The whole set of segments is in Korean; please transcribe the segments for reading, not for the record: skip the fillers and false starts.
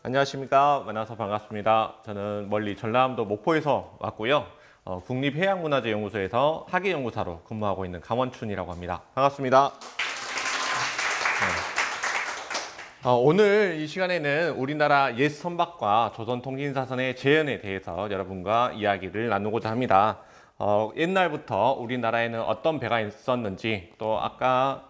안녕하십니까. 만나서 반갑습니다. 저는 멀리 전라남도 목포에서 왔고요. 국립해양문화재연구소에서 학예연구사로 근무하고 있는 강원춘이라고 합니다. 반갑습니다. 오늘 이 시간에는 우리나라 옛 선박과 조선통신사선의 재현에 대해서 여러분과 이야기를 나누고자 합니다. 옛날부터 우리나라에는 어떤 배가 있었는지, 또 아까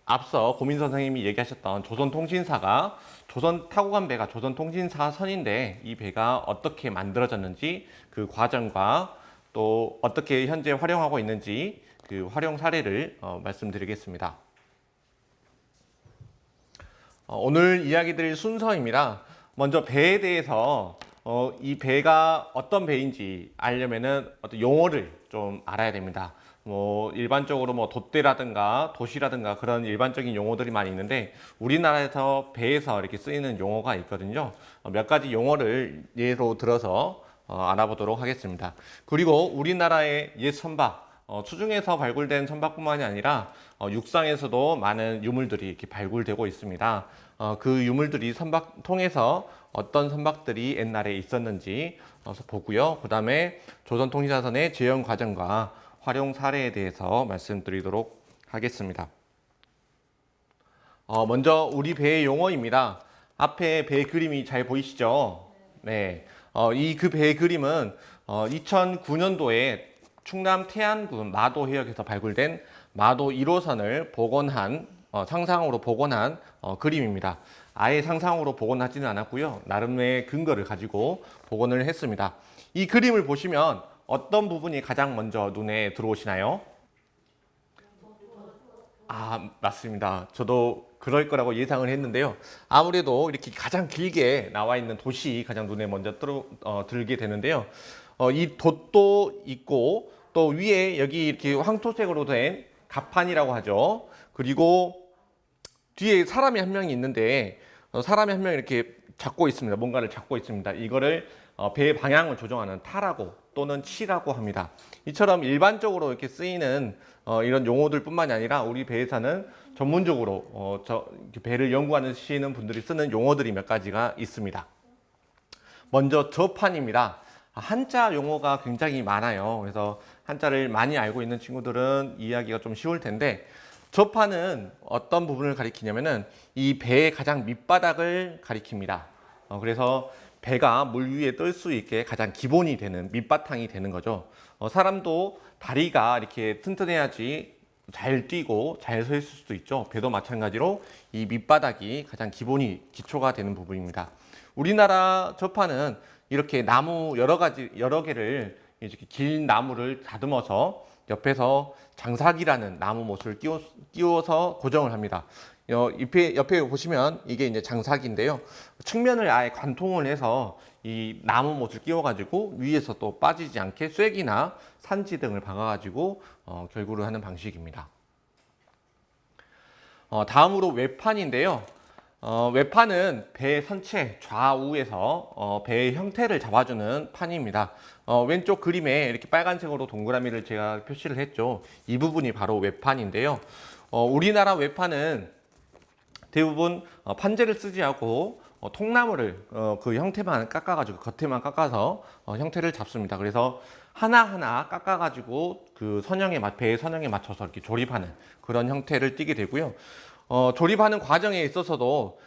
앞서 고민 선생님이 얘기하셨던 조선통신사가 조선 타고 간 배가 조선통신사선인데, 이 배가 어떻게 만들어졌는지 그 과정과 또 어떻게 현재 활용하고 있는지 그 활용 사례를 말씀드리겠습니다. 오늘 이야기 드릴 순서입니다. 먼저 배에 대해서 이 배가 어떤 배인지 알려면은 어떤 용어를 좀 알아야 됩니다. 일반적으로 돛대라든가 도시라든가 그런 일반적인 용어들이 많이 있는데, 우리나라에서 배에서 이렇게 쓰이는 용어가 있거든요. 몇 가지 용어를 예로 들어서 알아보도록 하겠습니다. 그리고 우리나라의 옛 선박, 수중에서 발굴된 선박뿐만이 아니라 육상에서도 많은 유물들이 이렇게 발굴되고 있습니다. 그 유물들이 선박 통해서 어떤 선박들이 옛날에 있었는지 보고요. 그 다음에 조선통신사선의 재현 과정과 활용 사례에 대해서 말씀드리도록 하겠습니다. 먼저 우리 배의 용어입니다. 앞에 배 그림이 잘 보이시죠? 네. 그 배의 그림은 2009년도에 충남 태안군 마도 해역에서 발굴된 마도 1호선을 복원한 상상으로 복원한 그림입니다. 아예 상상으로 복원하지는 않았고요. 나름의 근거를 가지고 복원을 했습니다. 이 그림을 보시면 어떤 부분이 가장 먼저 눈에 들어오시나요? 맞습니다. 저도 그럴 거라고 예상을 했는데요. 아무래도 이렇게 가장 길게 나와 있는 돛이 가장 눈에 먼저 들게 되는데요. 이 돛도 있고, 또 위에 여기 이렇게 황토색으로 된 갑판이라고 하죠. 그리고 뒤에 사람이 한 명이 있는데, 사람이 한 명이 이렇게 잡고 있습니다. 뭔가를 잡고 있습니다. 이거를 배의 방향을 조정하는 타라고 또는 치라고 합니다. 이처럼 일반적으로 이렇게 쓰이는 이런 용어들 뿐만이 아니라 우리 배에서는 전문적으로 배를 연구하시는 분들이 쓰는 용어들이 몇 가지가 있습니다. 먼저 저판입니다. 한자 용어가 굉장히 많아요. 그래서 한자를 많이 알고 있는 친구들은 이해하기가 좀 쉬울 텐데, 저판은 어떤 부분을 가리키냐면은 이 배의 가장 밑바닥을 가리킵니다. 그래서 배가 물 위에 뜰 수 있게 가장 기본이 되는 밑바탕이 되는 거죠. 사람도 다리가 이렇게 튼튼해야지 잘 뛰고 잘 서 있을 수도 있죠. 배도 마찬가지로 이 밑바닥이 가장 기초가 되는 부분입니다. 우리나라 저판은 이렇게 나무 여러 개를 이렇게 긴 나무를 다듬어서 옆에서 장사기라는 나무 못을 끼워서 고정을 합니다. 옆에 보시면 이게 이제 장사기인데요. 측면을 아예 관통을 해서 이 나무 못을 끼워가지고 위에서 또 빠지지 않게 쐐기나 산지 등을 박아가지고 결구를 하는 방식입니다. 다음으로 외판인데요. 외판은 배 선체 좌우에서 배의 형태를 잡아주는 판입니다. 왼쪽 그림에 이렇게 빨간색으로 동그라미를 제가 표시를 했죠. 이 부분이 바로 외판인데요. 우리나라 외판은 대부분 판재를 쓰지 않고 통나무를 그 형태만 깎아가지고 겉에만 깎아서 형태를 잡습니다. 그래서 하나하나 깎아가지고 그 배의 선형에 맞춰서 이렇게 조립하는 그런 형태를 띠게 되고요. 조립하는 과정에 있어서도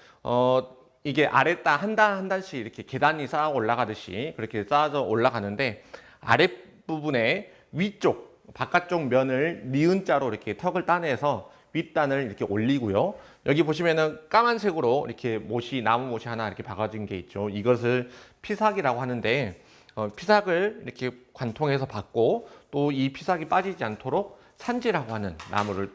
이게 아랫단 한 단씩 이렇게 계단이 쌓아 올라가듯이 그렇게 쌓아져 올라가는데, 아랫부분에 위쪽 바깥쪽 면을 니은자로 이렇게 턱을 따내서 윗단을 이렇게 올리고요. 여기 보시면은 까만색으로 이렇게 나무 못이 하나 이렇게 박아진 게 있죠. 이것을 피삭이라고 하는데, 피삭을 이렇게 관통해서 박고, 또 이 피삭이 빠지지 않도록 산지라고 하는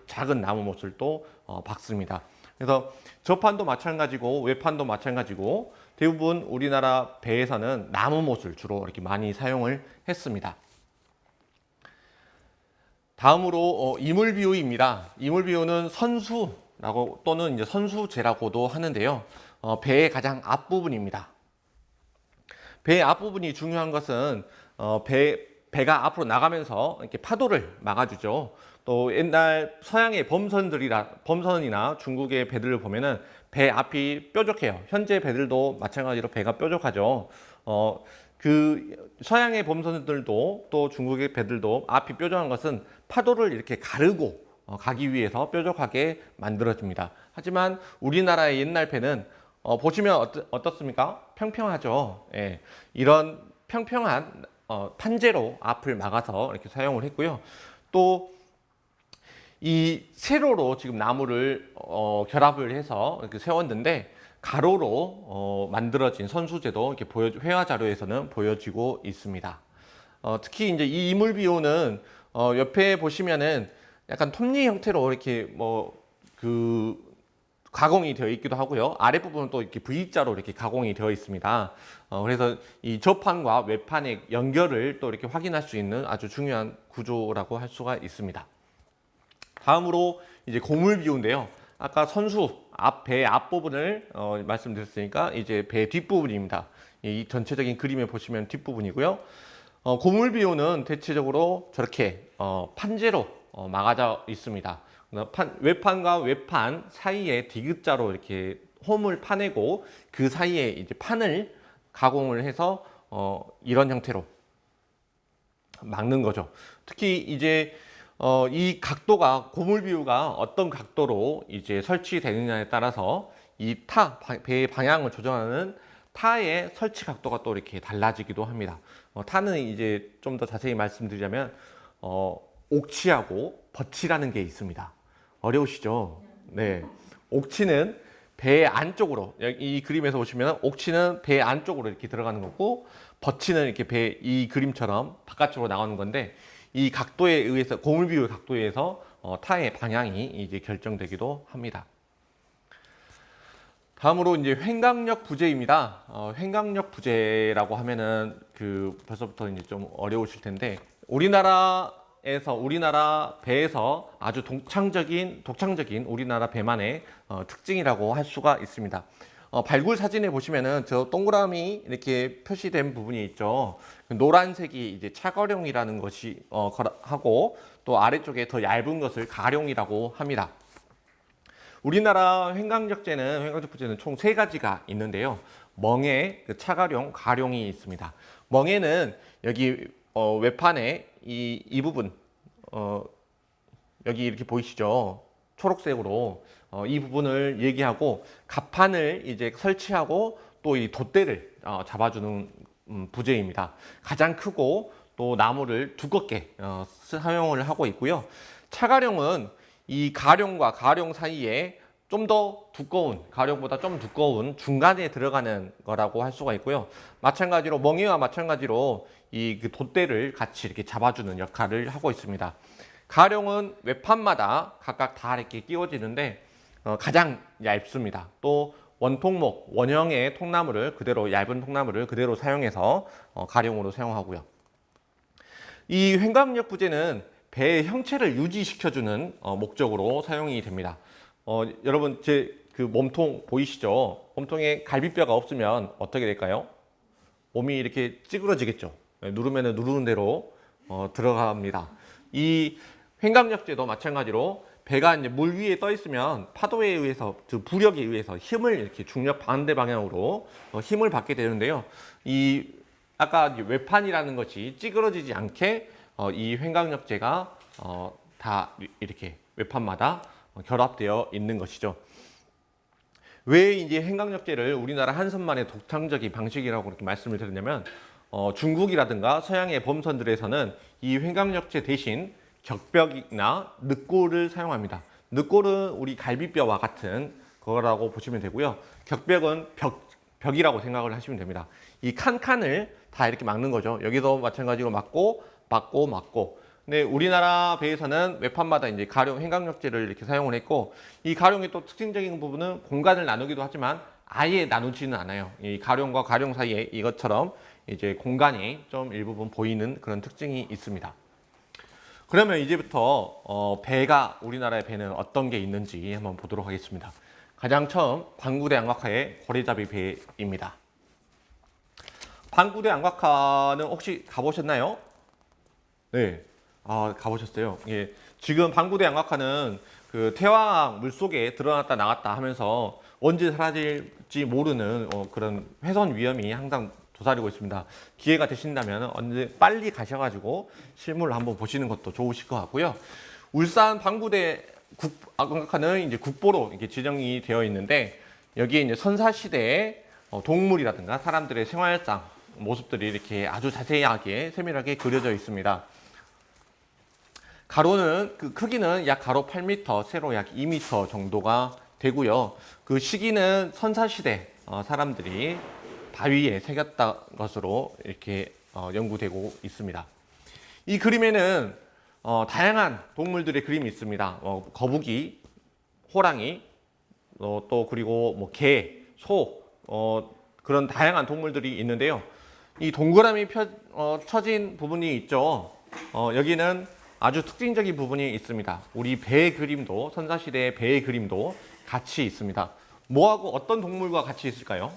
작은 나무 못을 또 박습니다. 그래서 저판도 마찬가지고 외판도 마찬가지고 대부분 우리나라 배에서는 나무 못을 주로 이렇게 많이 사용을 했습니다. 다음으로 이물비유입니다. 이물비유는 선수라고 또는 이제 선수재라고도 하는데요. 배의 가장 앞부분입니다. 배의 앞부분이 중요한 것은 배가 앞으로 나가면서 이렇게 파도를 막아주죠. 또 옛날 서양의 범선이나 중국의 배들을 보면은 배 앞이 뾰족해요. 현재 배들도 마찬가지로 배가 뾰족하죠. 서양의 범선들도 또 중국의 배들도 앞이 뾰족한 것은 파도를 이렇게 가르고 가기 위해서 뾰족하게 만들어집니다. 하지만 우리나라의 옛날 배는 보시면 어떻습니까? 평평하죠. 예, 이런 평평한 판재로 앞을 막아서 이렇게 사용을 했고요. 또 이 세로로 지금 나무를 결합을 해서 이렇게 세웠는데 가로로 만들어진 선수제도 이렇게 회화 자료에서는 보여지고 있습니다. 특히 이제 이 이물비호는 옆에 보시면은 약간 톱니 형태로 이렇게 가공이 되어 있기도 하고요. 아랫부분은 또 이렇게 V자로 이렇게 가공이 되어 있습니다. 그래서 이 저판과 외판의 연결을 또 이렇게 확인할 수 있는 아주 중요한 구조라고 할 수가 있습니다. 다음으로 이제 고물비호인데요. 아까 선수 배 앞부분을 말씀드렸으니까 이제 배 뒷부분입니다. 이 전체적인 그림에 보시면 뒷부분이고요. 고물비호는 대체적으로 저렇게 판재로 막아져 있습니다. 외판과 외판 사이에 디귿자로 이렇게 홈을 파내고 그 사이에 이제 판을 가공을 해서 이런 형태로 막는 거죠. 특히 이제 이 각도가 고물비호가 어떤 각도로 이제 설치되느냐에 따라서 이 배의 방향을 조정하는 타의 설치 각도가 또 이렇게 달라지기도 합니다. 타는 이제 좀 더 자세히 말씀드리자면 옥치하고 버치라는 게 있습니다. 어려우시죠? 네. 옥치는 배 안쪽으로, 이 그림에서 보시면 옥치는 배 안쪽으로 이렇게 들어가는 거고, 버치는 이렇게 이 그림처럼 바깥쪽으로 나가는 건데, 이 각도에 의해서, 고물비호의 각도에 의해서 타의 방향이 이제 결정되기도 합니다. 다음으로 이제 횡강력 부재입니다. 횡강력 부재라고 하면은 벌써부터 이제 좀 어려우실 텐데, 우리나라 배에서 아주 독창적인 우리나라 배만의 특징이라고 할 수가 있습니다. 발굴 사진에 보시면은 저 동그라미 이렇게 표시된 부분이 있죠. 노란색이 이제 차거룡이라는 것이 하고, 또 아래쪽에 더 얇은 것을 가룡이라고 합니다. 우리나라 횡강력 부재는 총 3가지가 있는데요. 멍에, 차가룡, 가룡이 있습니다. 멍에는 여기 외판에 이 부분, 여기 이렇게 보이시죠? 초록색으로 이 부분을 얘기하고, 갑판을 이제 설치하고 또 이 돛대를 잡아주는 부재입니다. 가장 크고 또 나무를 두껍게 사용을 하고 있고요. 차가룡은 이 가룡과 가룡 사이에 좀 더 두꺼운, 가룡보다 좀 두꺼운 중간에 들어가는 거라고 할 수가 있고요. 마찬가지로 멍에와 마찬가지로 이 돛대를 같이 이렇게 잡아주는 역할을 하고 있습니다. 가룡은 외판마다 각각 다 이렇게 끼워지는데 가장 얇습니다. 또 원형의 통나무를 얇은 통나무를 그대로 사용해서 가룡으로 사용하고요. 이 횡강력 부재는 배의 형체를 유지시켜주는 목적으로 사용이 됩니다. 여러분 제 몸통 보이시죠? 몸통에 갈비뼈가 없으면 어떻게 될까요? 몸이 이렇게 찌그러지겠죠. 누르면 누르는 대로 들어갑니다. 이 횡강력제도 마찬가지로 배가 이제 물 위에 떠 있으면 파도에 의해서, 부력에 의해서 힘을 이렇게 중력 반대 방향으로 힘을 받게 되는데요. 이 아까 외판이라는 것이 찌그러지지 않게 이 횡강력제가 다 이렇게 외판마다 결합되어 있는 것이죠. 왜 이제 횡강력제를 우리나라 한선만의 독창적인 방식이라고 이렇게 말씀을 드렸냐면, 중국이라든가 서양의 범선들에서는 이 횡강력제 대신 격벽이나 늑골을 사용합니다. 늑골은 우리 갈비뼈와 같은 거라고 보시면 되고요. 격벽은 벽이라고 생각을 하시면 됩니다. 이 칸칸을 다 이렇게 막는 거죠. 여기도 마찬가지로 막고. 근데 우리나라 배에서는 외판마다 이제 가룡, 횡강력제를 이렇게 사용을 했고, 이 가룡의 또 특징적인 부분은 공간을 나누기도 하지만 아예 나누지는 않아요. 이 가룡과 가룡 사이에 이것처럼 이제 공간이 좀 일부분 보이는 그런 특징이 있습니다. 그러면 이제부터 우리나라의 배는 어떤 게 있는지 한번 보도록 하겠습니다. 가장 처음 방구대 안곽하의 고래잡이 배입니다. 방구대 안곽하는 혹시 가보셨나요? 네, 가보셨어요. 예, 지금 방구대 안곽하는 태화항 물속에 들어갔다 나갔다 하면서 언제 사라질지 모르는 그런 훼손 위험이 항상 도사리고 있습니다. 기회가 되신다면 언제 빨리 가셔가지고 실물을 한번 보시는 것도 좋으실 것 같고요. 울산 방구대 안각화는 이제 국보로 이렇게 지정이 되어 있는데 여기에 이제 선사시대의 동물이라든가 사람들의 생활상 모습들이 이렇게 아주 자세하게 세밀하게 그려져 있습니다. 가로는 그 크기는 약 가로 8m, 세로 약 2m 정도가 되고요. 그 시기는 선사시대 사람들이 바위에 새겼다 것으로 이렇게 연구되고 있습니다. 이 그림에는 다양한 동물들의 그림이 있습니다. 거북이, 호랑이, 또 그리고 뭐 개, 소 그런 다양한 동물들이 있는데요. 이 동그라미 쳐진 부분이 있죠. 여기는 아주 특징적인 부분이 있습니다. 우리 배 그림도 선사시대의 배 그림도 같이 있습니다. 뭐하고 어떤 동물과 같이 있을까요?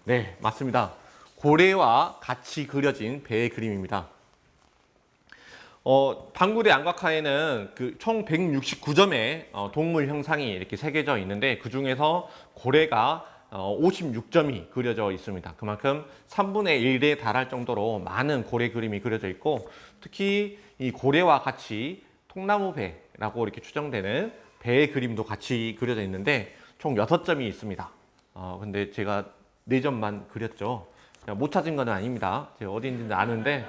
네, 맞습니다. 고래와 같이 그려진 배의 그림입니다. 방구대 안각화에는 총 169점의 동물 형상이 이렇게 새겨져 있는데 그 중에서 고래가 56점이 그려져 있습니다. 그만큼 3분의 1에 달할 정도로 많은 고래 그림이 그려져 있고 특히 이 고래와 같이 통나무배라고 이렇게 추정되는 배의 그림도 같이 그려져 있는데 총 6점이 있습니다. 근데 제가 4점만 그렸죠. 못 찾은 건 아닙니다. 제가 어디 있는지 아는데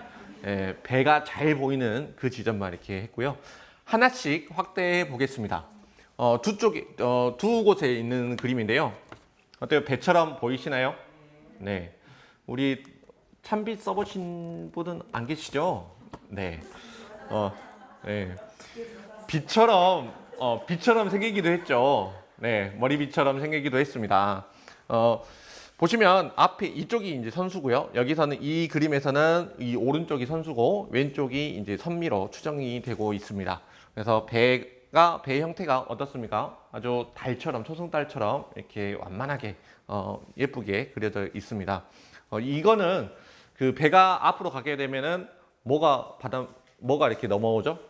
배가 잘 보이는 그 지점만 이렇게 했고요. 하나씩 확대해 보겠습니다. 두 곳에 있는 그림인데요. 어때요? 배처럼 보이시나요? 네. 우리 참빛 써보신 분은 안 계시죠? 네. 네. 빛처럼 생기기도 했죠. 네. 머리빗처럼 생기기도 했습니다. 보시면 앞에 이쪽이 이제 선수고요. 여기서는 이 그림에서는 이 오른쪽이 선수고 왼쪽이 이제 선미로 추정이 되고 있습니다. 그래서 배 형태가 어떻습니까? 아주 달처럼 초승달처럼 이렇게 완만하게 예쁘게 그려져 있습니다. 이거는 그 배가 앞으로 가게 되면은 뭐가 이렇게 넘어오죠?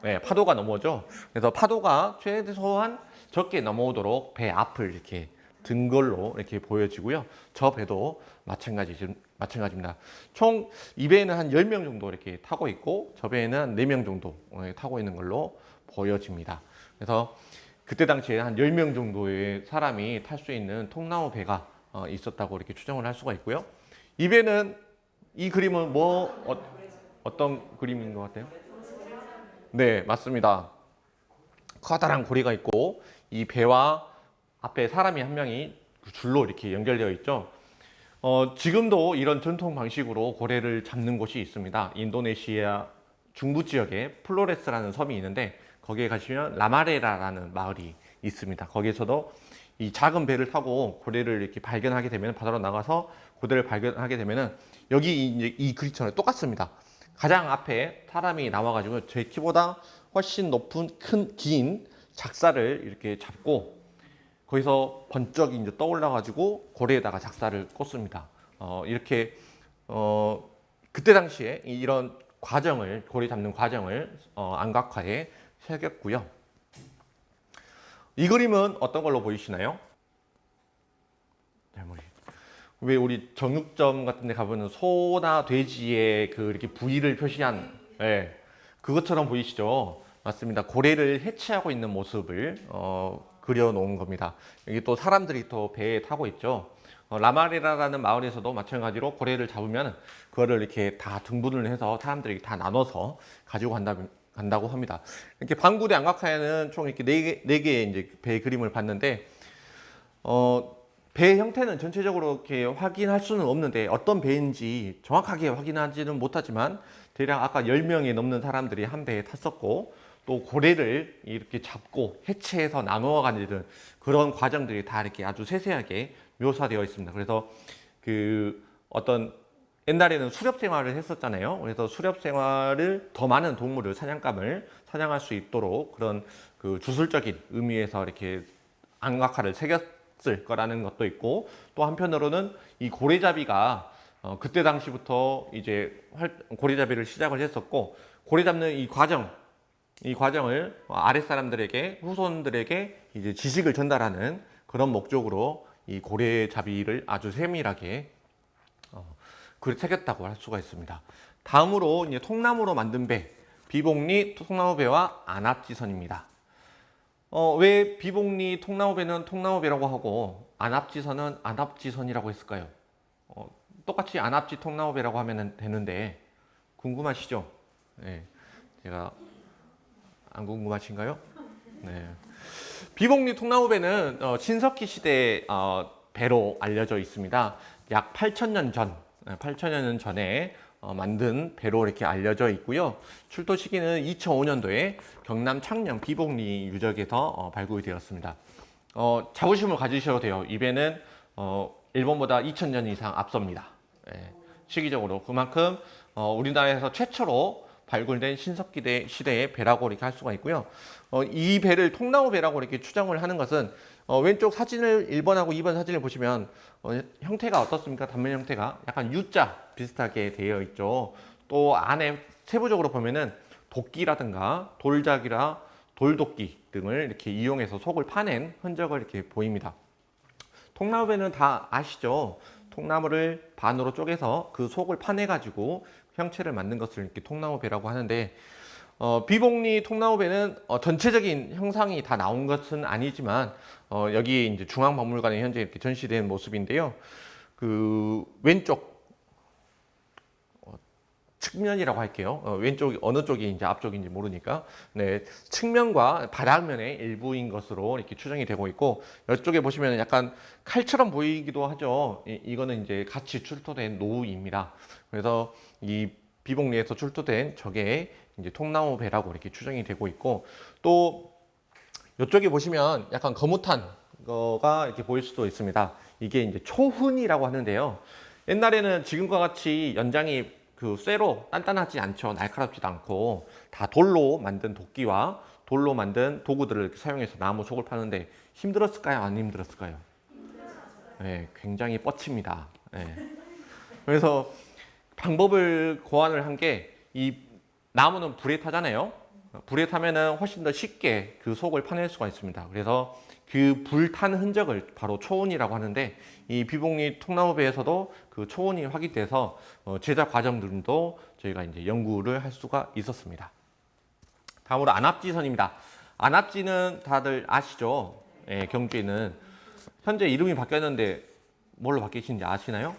네, 파도가 넘어오죠. 그래서 파도가 최소한 적게 넘어오도록 배 앞을 이렇게 든 걸로 이렇게 보여지고요. 저 배도 마찬가지입니다. 총 이 배에는 한 10명 정도 이렇게 타고 있고 저 배에는 한 4명 정도 타고 있는 걸로 보여집니다. 그래서 그때 당시에 한 10명 정도의 사람이 탈 수 있는 통나무 배가 있었다고 이렇게 추정을 할 수가 있고요. 이 배는 이 그림은 어떤 그림인 것 같아요? 네, 맞습니다. 커다란 고리가 있고 이 배와 앞에 사람이 한 명이 줄로 이렇게 연결되어 있죠. 지금도 이런 전통 방식으로 고래를 잡는 곳이 있습니다. 인도네시아 중부 지역에 플로레스라는 섬이 있는데 거기에 가시면 라마레라라는 마을이 있습니다. 거기에서도 이 작은 배를 타고 고래를 이렇게 발견하게 되면 바다로 나가서 고래를 발견하게 되면은 여기 이제 이 그림처럼 똑같습니다. 가장 앞에 사람이 나와가지고 제 키보다 훨씬 높은 긴 작사를 이렇게 잡고 거기서 번쩍 이제 떠올라가지고 고래에다가 작사를 꽂습니다. 이렇게 그때 당시에 이런 과정을 고래 잡는 과정을 안각화에 새겼고요. 이 그림은 어떤 걸로 보이시나요? 왜 우리 정육점 같은 데 가보면 소나 돼지의 이렇게 부위를 표시한 그것처럼 보이시죠? 맞습니다. 고래를 해치하고 있는 모습을 그려 놓은 겁니다. 여기 또 사람들이 또 배에 타고 있죠. 라마레라라는 마을에서도 마찬가지로 고래를 잡으면 그거를 이렇게 다 등분을 해서 사람들이 다 나눠서 가지고 간다고 합니다. 이렇게 방구대 안각화에는 총 이렇게 네 개의 이제 배 그림을 봤는데 배 형태는 전체적으로 이렇게 확인할 수는 없는데 어떤 배인지 정확하게 확인하지는 못하지만 대략 아까 10명이 넘는 사람들이 한 배에 탔었고 또 고래를 이렇게 잡고 해체해서 나누어 가는 그런 과정들이 다 이렇게 아주 세세하게 묘사되어 있습니다. 그래서 어떤 옛날에는 수렵 생활을 했었잖아요. 그래서 수렵 생활을 더 많은 동물을 사냥감을 사냥할 수 있도록 그런 주술적인 의미에서 이렇게 안각화를 새겼을 거라는 것도 있고 또 한편으로는 이 고래잡이가 그때 당시부터 이제 고래잡이를 시작을 했었고 고래 잡는 이 과정 이 과정을 아랫사람들에게, 후손들에게 이제 지식을 전달하는 그런 목적으로 이 고래잡이를 아주 세밀하게 새겼다고 할 수가 있습니다. 다음으로 이제 통나무로 만든 배, 비복리 통나무배와 안압지선입니다. 왜 비복리 통나무배는 통나무배라고 하고 안압지선은 안압지선이라고 했을까요? 똑같이 안압지 통나무배라고 하면 되는데 궁금하시죠? 네, 제가 안 궁금하신가요? 네. 비복리 통나무배는 신석기 시대 배로 알려져 있습니다. 약 8,000년 전, 8,000년 전에 만든 배로 이렇게 알려져 있고요. 출토 시기는 2005년도에 경남 창녕 비복리 유적에서 발굴이 되었습니다. 자부심을 가지셔도 돼요. 이 배는 일본보다 2,000년 이상 앞섭니다. 예, 시기적으로 그만큼 우리나라에서 최초로 발굴된 신석기 시대의 배라고 이렇게 할 수가 있고요. 이 배를 통나무 배라고 이렇게 추정을 하는 것은 왼쪽 사진을 1번하고 2번 사진을 보시면 형태가 어떻습니까? 단면 형태가 약간 U자 비슷하게 되어 있죠. 또 안에 세부적으로 보면은 도끼라든가 돌작이라 돌도끼 등을 이렇게 이용해서 속을 파낸 흔적을 이렇게 보입니다. 통나무 배는 다 아시죠? 통나무를 반으로 쪼개서 그 속을 파내 가지고 형체를 만든 것을 이렇게 통나무 배라고 하는데 비복리 통나무 배는 전체적인 형상이 다 나온 것은 아니지만 여기 이제 중앙박물관에 현재 이렇게 전시된 모습인데요. 그 왼쪽 측면이라고 할게요. 왼쪽 어느 쪽이 이제 앞쪽인지 모르니까 네, 측면과 바닥면의 일부인 것으로 이렇게 추정이 되고 있고 이쪽에 보시면 약간 칼처럼 보이기도 하죠. 이거는 이제 같이 출토된 노후입니다. 그래서 이 비복리에서 출토된 저게 이제 통나무 배라고 이렇게 추정이 되고 있고 또 이쪽에 보시면 약간 거뭇한 거가 이렇게 보일 수도 있습니다. 이게 이제 초훈이라고 하는데요. 옛날에는 지금과 같이 연장이 그 쇠로 단단하지 않죠. 날카롭지도 않고 다 돌로 만든 도끼와 돌로 만든 도구들을 이렇게 사용해서 나무 속을 파는데 힘들었을까요? 안 힘들었을까요? 네, 굉장히 뻗칩니다. 네. 그래서 방법을 고안을 한 게 이 나무는 불에 타잖아요. 불에 타면은 훨씬 더 쉽게 그 속을 파낼 수가 있습니다. 그래서 그 불탄 흔적을 바로 초원이라고 하는데 이 비복리 통나무배에서도 그 초원이 확인돼서 제작 과정들도 저희가 이제 연구를 할 수가 있었습니다. 다음으로 안압지선입니다. 안압지는 다들 아시죠? 예, 경주에는 현재 이름이 바뀌었는데 뭘로 바뀌신지 아시나요?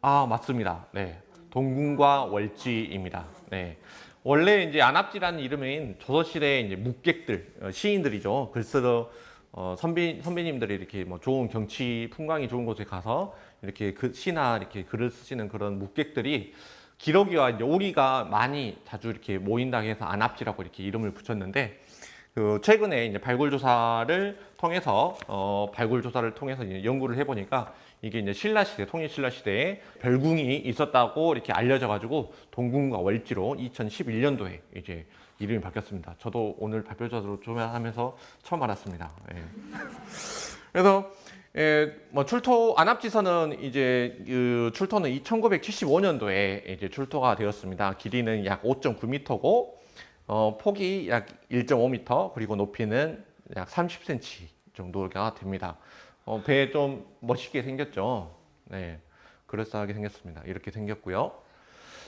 아, 맞습니다. 네. 동궁과 월지입니다. 네. 원래 이제 안압지라는 이름인 조선시대 이제 묵객들, 시인들이죠. 글쓰러 선배님들이 이렇게 뭐 좋은 경치, 풍광이 좋은 곳에 가서 이렇게 시나 이렇게 글을 쓰시는 그런 묵객들이 기러기와 이제 오리가 많이 자주 이렇게 모인다고 해서 안압지라고 이렇게 이름을 붙였는데 그 최근에 이제 발굴 조사를 통해서 이제 연구를 해보니까 이게 이제 신라 시대, 통일 신라 시대에 별궁이 있었다고 이렇게 알려져가지고 동궁과 월지로 2011년도에 이제 이름이 바뀌었습니다. 저도 오늘 발표자로 조명하면서 처음 알았습니다. 예. 그래서 뭐 안압지선은 이제 출토는 1975년도에 이제 출토가 되었습니다. 길이는 약 5.9m고 폭이 약 1.5m 그리고 높이는 약 30cm 정도가 됩니다. 배 좀 멋있게 생겼죠. 네, 그럴싸하게 생겼습니다. 이렇게 생겼고요.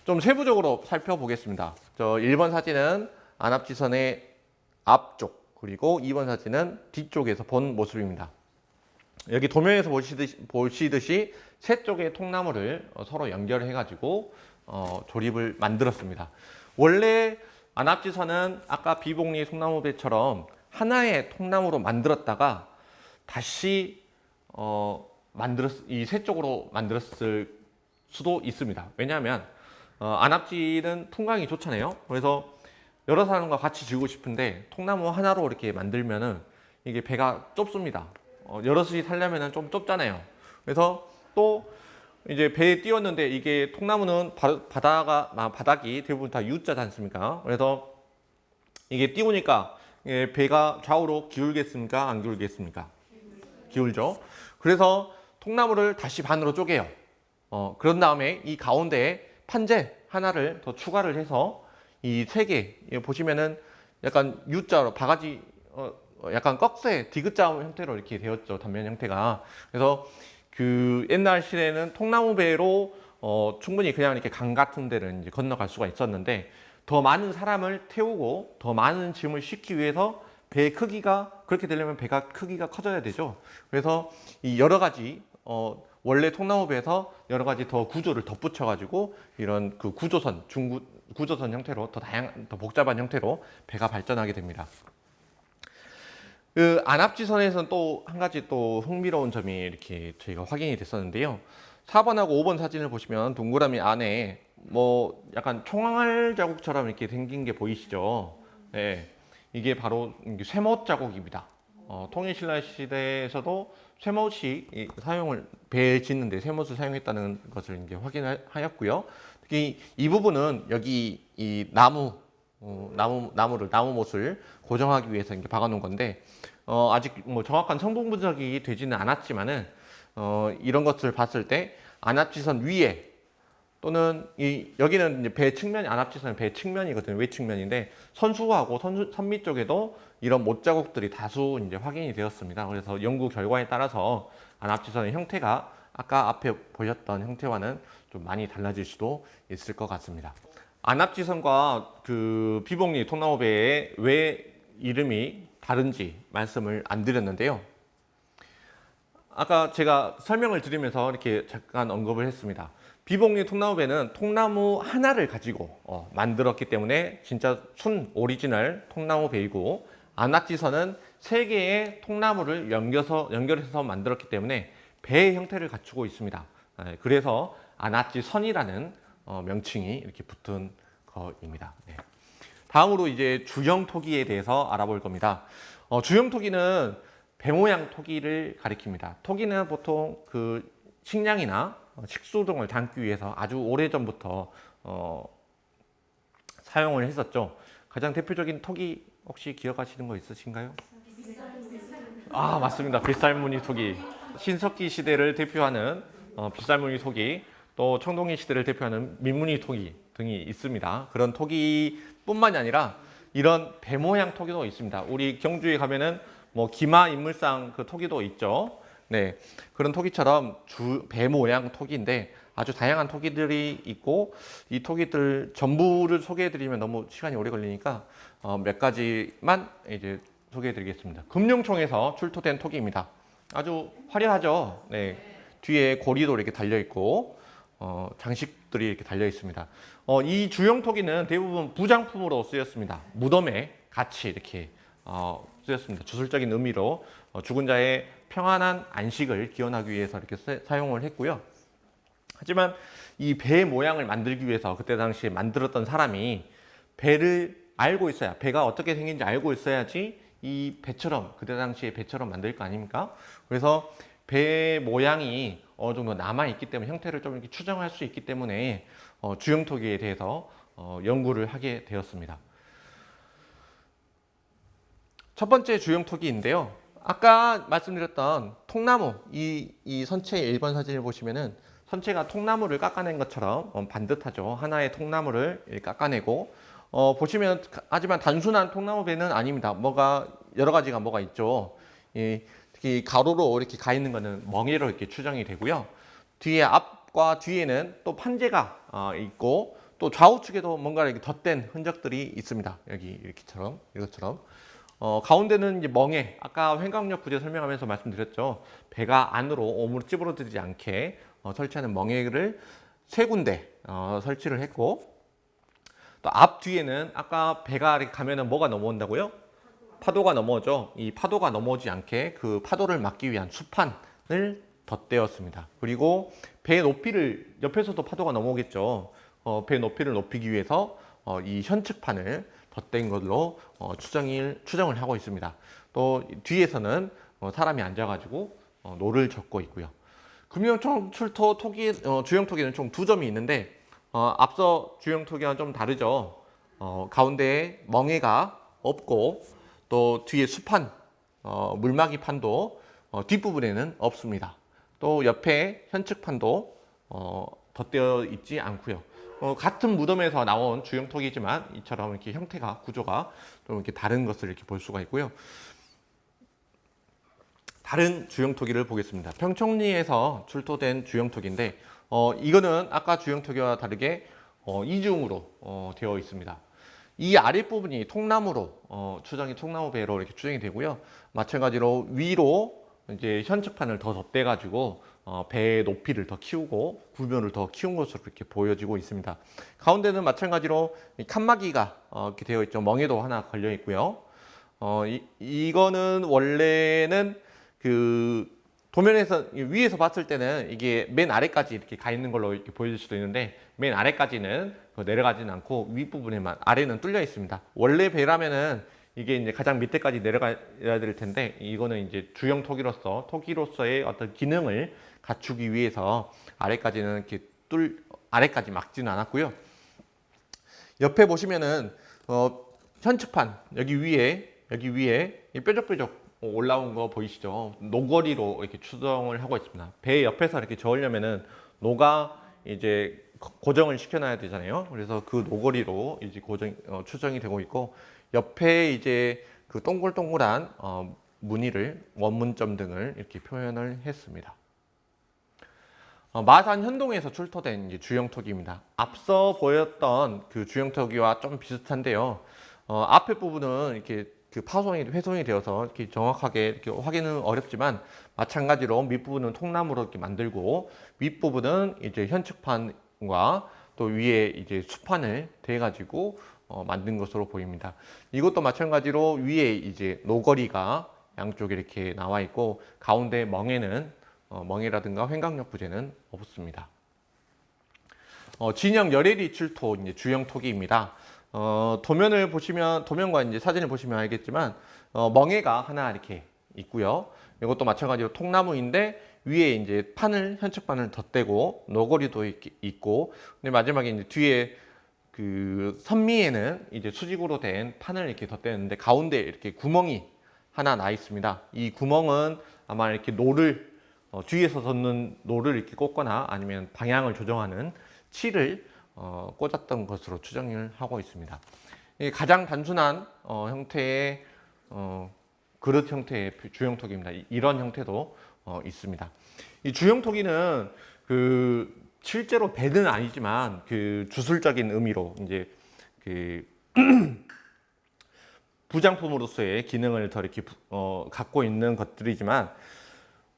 좀 세부적으로 살펴보겠습니다. 저 1번 사진은 안압지선의 앞쪽 그리고 2번 사진은 뒤쪽에서 본 모습입니다. 여기 도면에서 보시듯이 세 쪽의 통나무를 서로 연결해 가지고 조립을 만들었습니다. 원래 안압지선은 아까 비복리 통나무배처럼 하나의 통나무로 만들었다가 다시 이 세 쪽으로 만들었을 수도 있습니다. 왜냐하면 안압지는 풍광이 좋잖아요. 그래서 여러 사람과 같이 지고 싶은데 통나무 하나로 이렇게 만들면은 이게 배가 좁습니다. 여럿이 살려면은 좀 좁잖아요. 그래서 또 이제 배에 띄웠는데 이게 통나무는 바닥이 대부분 다 U자지 않습니까? 그래서 이게 띄우니까 배가 좌우로 기울겠습니까? 안 기울겠습니까? 기울죠. 그래서 통나무를 다시 반으로 쪼개요. 그런 다음에 이 가운데에 판재 하나를 더 추가를 해서 이 세 개 보시면은 약간 U자로 바가지 약간 꺽쇠 디귿자 형태로 이렇게 되었죠. 단면 형태가. 그래서 그 옛날 시대에는 통나무 배로 충분히 그냥 이렇게 강 같은 데를 이제 건너갈 수가 있었는데 더 많은 사람을 태우고 더 많은 짐을 싣기 위해서 배의 크기가 그렇게 되려면 배가 크기가 커져야 되죠. 그래서 이 여러 가지 원래 통나무 배에서 여러 가지 더 구조를 덧붙여 가지고 이런 그 구조선 구조선 형태로 더 다양한 더 복잡한 형태로 배가 발전하게 됩니다. 그 안압지선에서는 또 한 가지 또 흥미로운 점이 이렇게 저희가 확인이 됐었는데요. 4번하고 5번 사진을 보시면 동그라미 안에 뭐 약간 총알 자국처럼 이렇게 생긴 게 보이시죠? 네, 이게 바로 쇠못 자국입니다. 통일신라 시대에서도 쇠못이 사용을 배에 짓는데 쇠못을 사용했다는 것을 이제 확인하였고요. 특히 이 부분은 여기 이 나무못을 고정하기 위해서 이렇게 박아놓은 건데 아직 뭐 정확한 성분 분석이 되지는 않았지만은 이런 것을 봤을 때 안압지선 위에 또는 여기는 이제 배 측면이 안압지선은 배 측면이거든요. 외측면인데 선수하고 선미 쪽에도 이런 못 자국들이 다수 이제 확인이 되었습니다. 그래서 연구 결과에 따라서 안압지선의 형태가 아까 앞에 보셨던 형태와는 좀 많이 달라질 수도 있을 것 같습니다. 안압지선과 그 비복리 통나무배의 왜 이름이 다른지 말씀을 안 드렸는데요. 아까 제가 설명을 드리면서 이렇게 잠깐 언급을 했습니다. 비복리 통나무배는 통나무 하나를 가지고 만들었기 때문에 진짜 순 오리지널 통나무배이고 안압지선은 세 개의 통나무를 연결해서 만들었기 때문에 배의 형태를 갖추고 있습니다. 그래서 안압지선이라는 명칭이 이렇게 붙은 거입니다. 네. 다음으로 이제 주형 토기에 대해서 알아볼 겁니다. 주형 토기는 배 모양 토기를 가리킵니다. 토기는 보통 그 식량이나 식수 등을 담기 위해서 아주 오래전부터 사용을 했었죠. 가장 대표적인 토기 혹시 기억하시는 거 있으신가요? 아, 맞습니다. 빗살무늬 토기. 신석기 시대를 대표하는 빗살무늬 토기, 또 청동기 시대를 대표하는 민무늬 토기 등이 있습니다. 그런 토기뿐만이 아니라 이런 배 모양 토기도 있습니다. 우리 경주에 가면은 뭐 기마 인물상 그 토기도 있죠. 네, 그런 토기처럼 배 모양 토기인데 아주 다양한 토기들이 있고 이 토기들 전부를 소개해드리면 너무 시간이 오래 걸리니까 몇 가지만 이제 소개해드리겠습니다. 금융총에서 출토된 토기입니다. 아주 화려하죠. 네, 뒤에 고리도 이렇게 달려 있고 장식들이 이렇게 달려 있습니다. 이 주형 토기는 대부분 부장품으로 쓰였습니다. 무덤에 같이 이렇게 쓰였습니다. 주술적인 의미로 죽은 자의 평안한 안식을 기원하기 위해서 이렇게 사용을 했고요. 하지만 이 배 모양을 만들기 위해서 그때 당시에 만들었던 사람이 배를 알고 있어야, 배가 어떻게 생긴지 알고 있어야지 이 배처럼, 그때 당시에 배처럼 만들 거 아닙니까? 그래서 배 모양이 어느 정도 남아있기 때문에 형태를 좀 이렇게 추정할 수 있기 때문에 주형 토기에 대해서 연구를 하게 되었습니다. 첫 번째 주형 토기인데요. 아까 말씀드렸던 통나무, 이 선체의 1번 사진을 보시면은 선체가 통나무를 깎아낸 것처럼 반듯하죠. 하나의 통나무를 깎아내고 보시면 하지만 단순한 통나무 배는 아닙니다. 여러 가지가 뭐가 있죠. 특히 가로로 이렇게 가 있는 거는 멍에로 이렇게 추정이 되고요. 뒤에 앞과 뒤에는 또 판재가 있고 또 좌우측에도 뭔가 이렇게 덧댄 흔적들이 있습니다. 여기 이것처럼. 가운데는 이제 멍에, 아까 횡강력 부재 설명하면서 말씀드렸죠. 배가 안으로 오므로 찌부러지지 않게 설치하는 멍에를 세 군데 설치를 했고, 또 앞 뒤에는 아까 배가 이렇게 가면은 뭐가 넘어온다고요? 파도가 넘어오죠. 이 파도가 넘어오지 않게 그 파도를 막기 위한 수판을 덧대었습니다. 그리고 배 높이를, 옆에서도 파도가 넘어오겠죠. 배 높이를 높이기 위해서 이 현측판을 덧댄 걸로 추정을 하고 있습니다. 또 뒤에서는 사람이 앉아가지고 노를 젓고 있고요. 금융총 출토 토기, 주형 토기는 총 두 점이 있는데 앞서 주형 토기와 좀 다르죠. 가운데에 멍에가 없고 또 뒤에 수판, 물막이 판도 뒷부분에는 없습니다. 또 옆에 현측판도 덧대어 있지 않고요. 같은 무덤에서 나온 주영턱이지만 이처럼 이렇게 형태가 구조가 좀 이렇게 다른 것을 이렇게 볼 수가 있고요. 다른 주영토기를 보겠습니다. 평청리에서 출토된 주영토기인데 이거는 아까 주영토기와 다르게 이중으로 되어 있습니다. 이 아랫부분이 통나무로 추정이 통나무 배로 이렇게 추정이 되고요. 마찬가지로 위로 이제 현측판을 더 덧대 가지고 배의 높이를 더 키우고 구변을 더 키운 것으로 이렇게 보여지고 있습니다. 가운데는 마찬가지로 칸막이가 이렇게 되어 있죠. 멍에도 하나 걸려 있고요. 이거는 원래는 그 도면에서 위에서 봤을 때는 이게 맨 아래까지 이렇게 가 있는 걸로 이렇게 보여질 수도 있는데 맨 아래까지는 내려가지는 않고 윗부분에만 아래는 뚫려 있습니다. 원래 배라면은 이게 이제 가장 밑에까지 내려가야 될 텐데 이거는 이제 주형 토기로서의 어떤 기능을 갖추기 위해서 아래까지는 이렇게 아래까지 막지는 않았고요. 옆에 보시면은 현측판 여기 위에 뾰족뾰족 올라온 거 보이시죠? 노거리로 이렇게 추정을 하고 있습니다. 배 옆에서 이렇게 저으려면은 노가 이제 고정을 시켜놔야 되잖아요. 그래서 그 노거리로 이제 추정이 되고 있고 옆에 이제 그 동글동글한 무늬를 원문점 등을 이렇게 표현을 했습니다. 마산 현동에서 출토된 이제 주영토기입니다. 앞서 보였던 그 주영토기와 좀 비슷한데요. 앞에 부분은 이렇게 그 훼손이 되어서 이렇게 정확하게 이렇게 확인은 어렵지만 마찬가지로 밑부분은 통나무로 이렇게 만들고 윗부분은 이제 현측판과 또 위에 이제 수판을 대 가지고 만든 것으로 보입니다. 이것도 마찬가지로 위에 이제 노거리가 양쪽에 이렇게 나와 있고 가운데 멍에는 멍에라든가 횡강력 부재는 없습니다. 진영 열애리 출토 이제 주영 토기입니다. 도면을 보시면 도면과 이제 사진을 보시면 알겠지만 멍에가 하나 이렇게 있고요. 이것도 마찬가지로 통나무인데 위에 이제 현측판을 덧대고 노거리도 있고 근데 마지막에 이제 뒤에 그 선미에는 이제 수직으로 된 판을 이렇게 덧대는데 가운데 이렇게 구멍이 하나 나 있습니다. 이 구멍은 아마 이렇게 노를 뒤에서 젓는 노를 이렇게 꽂거나 아니면 방향을 조정하는 칠을 꽂았던 것으로 추정을 하고 있습니다. 가장 단순한 형태의 그릇 형태의 주영토기입니다. 이런 형태도 있습니다. 이 주영토기는 그 실제로 배는 아니지만 그 주술적인 의미로 이제 그 부장품으로서의 기능을 더 이렇게 갖고 있는 것들이지만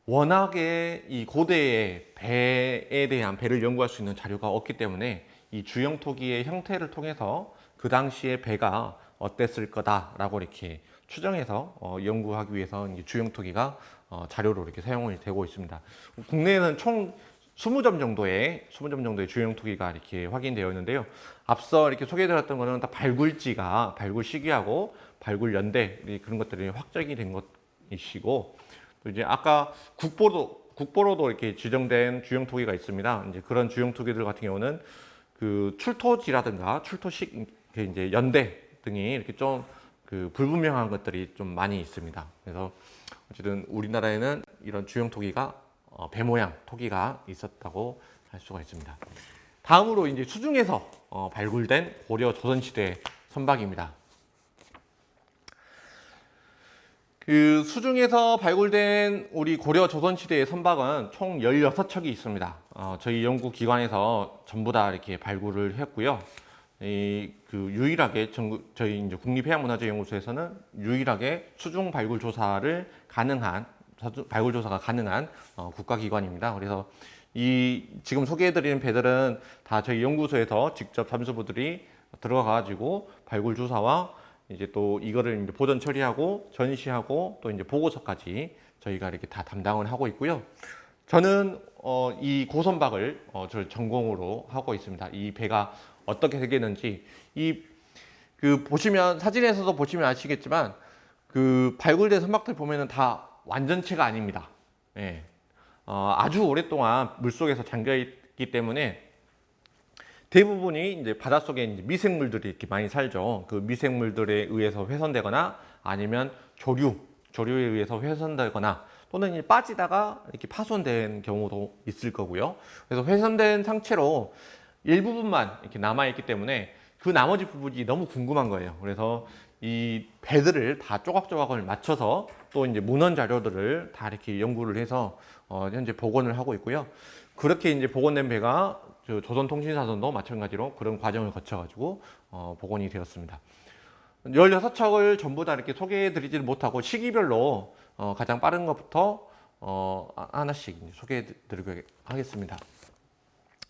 워낙에 이 고대의 배에 대한 배를 연구할 수 있는 자료가 없기 때문에 이 주영토기의 형태를 통해서 그 당시에 배가 어땠을 거다라고 이렇게 추정해서 연구하기 위해서 이제 주영토기가 자료로 이렇게 사용이 되고 있습니다. 국내에는 총 20점 정도의 주영토기가 이렇게 확인되어 있는데요. 앞서 이렇게 소개해드렸던 거는 다 발굴 시기하고 발굴 연대 그런 것들이 확정이 된 것이시고 또 이제 아까 국보로도 이렇게 지정된 주영토기가 있습니다. 이제 그런 주영토기들 같은 경우는 그 출토지라든가 출토식 이제 연대 등이 이렇게 좀 그 불분명한 것들이 좀 많이 있습니다. 그래서 어쨌든 우리나라에는 이런 주영토기가 배 모양 토기가 있었다고 할 수가 있습니다. 다음으로 이제 수중에서 발굴된 고려 조선시대 선박입니다. 그 수중에서 발굴된 우리 고려 조선시대의 선박은 총 16척이 있습니다. 저희 연구기관에서 전부 다 이렇게 발굴을 했고요. 유일하게 저희 이제 국립해양문화재연구소에서는 유일하게 수중 발굴 조사가 가능한 국가기관입니다. 그래서 지금 소개해드리는 배들은 다 저희 연구소에서 직접 잠수부들이 들어가가지고 발굴 조사와 이제 또 이거를 이제 보전 처리하고 전시하고 또 이제 보고서까지 저희가 이렇게 다 담당을 하고 있고요. 저는 이 고선박을 저 전공으로 하고 있습니다. 이 배가 어떻게 생겼는지 그 보시면 사진에서도 보시면 아시겠지만 그 발굴된 선박들 보면은 다 완전체가 아닙니다. 예. 아주 오랫동안 물속에서 잠겨 있기 때문에 대부분이 이제 바닷속에 이제 미생물들이 이렇게 많이 살죠. 그 미생물들에 의해서 훼손되거나 아니면 조류에 의해서 훼손되거나 또는 이제 빠지다가 이렇게 파손된 경우도 있을 거고요. 그래서 훼손된 상체로 일부분만 이렇게 남아있기 때문에 그 나머지 부분이 너무 궁금한 거예요. 그래서 이 배들을 다 조각조각을 맞춰서 또 이제 문헌 자료들을 다 이렇게 연구를 해서 현재 복원을 하고 있고요. 그렇게 이제 복원된 배가 조선통신사선도 마찬가지로 그런 과정을 거쳐가지고 복원이 되었습니다. 16척을 전부 다 이렇게 소개해 드리지는 못하고 시기별로 가장 빠른 것부터 하나씩 소개해 드리도록 하겠습니다.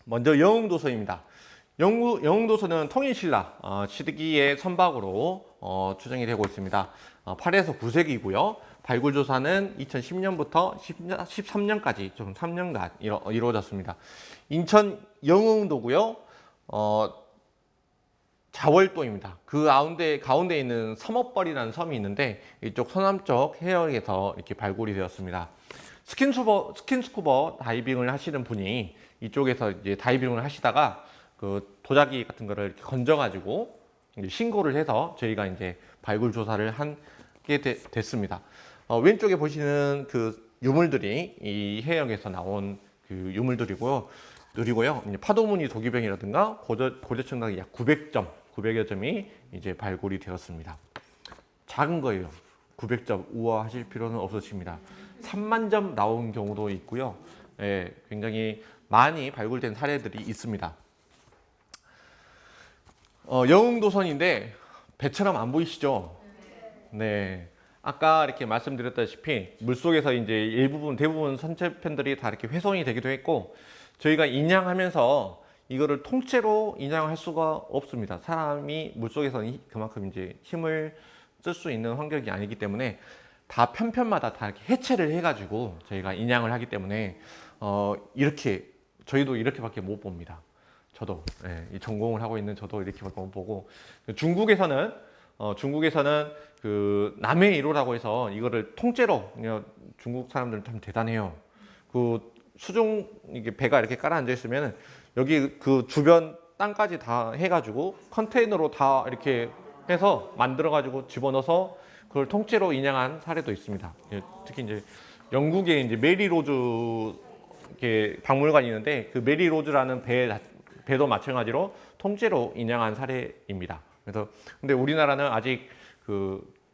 먼저 영흥도서입니다. 영흥도서는 통일신라 시기의 선박으로 추정이 되고 있습니다. 8에서 9세기이고요. 발굴조사는 2010년부터 13년까지 좀 3년간 이루어졌습니다. 인천 영흥도고요. 자월도입니다. 그 가운데 있는 섬업벌이라는 섬이 있는데 이쪽 서남쪽 해역에서 이렇게 발굴이 되었습니다. 스킨스쿠버 다이빙을 하시는 분이 이쪽에서 이제 다이빙을 하시다가 그 도자기 같은 거를 이렇게 건져가지고 신고를 해서 저희가 이제 발굴 조사를 하게 됐습니다. 왼쪽에 보시는 그 유물들이 이 해역에서 나온 그 유물들이고요. 파도무늬 도기병이라든가 고대 청각이 약 900여 점이 이제 발굴이 되었습니다. 작은 거예요. 900점 우아하실 필요는 없으십니다. 3만 점 나온 경우도 있고요. 예, 굉장히 많이 발굴된 사례들이 있습니다. 영흥도선인데 배처럼 안 보이시죠? 네. 아까 이렇게 말씀드렸다시피 물속에서 이제 대부분 선체편들이 다 이렇게 훼손이 되기도 했고 저희가 인양하면서 이거를 통째로 인양할 수가 없습니다. 사람이 물속에서는 그만큼 이제 힘을 쓸 수 있는 환경이 아니기 때문에 다 편편마다 다 이렇게 해체를 해가지고 저희가 인양을 하기 때문에 이렇게 저희도 이렇게밖에 못 봅니다. 저도 이 전공을 하고 있는 저도 이렇게밖에 못 보고 중국에서는 그 남해 1호라고 해서 이거를 통째로 중국 사람들은 참 대단해요. 그 수중 이게 배가 이렇게 깔아앉아 있으면 여기 그 주변 땅까지 다 해가지고 컨테이너로 다 이렇게 해서 만들어가지고 집어넣어서 그걸 통째로 인양한 사례도 있습니다. 특히 이제 영국에 이제 메리 로즈 박물관이 있는데 그 메리 로즈라는 배도 마찬가지로 통째로 인양한 사례입니다. 그래서 근데 우리나라는 아직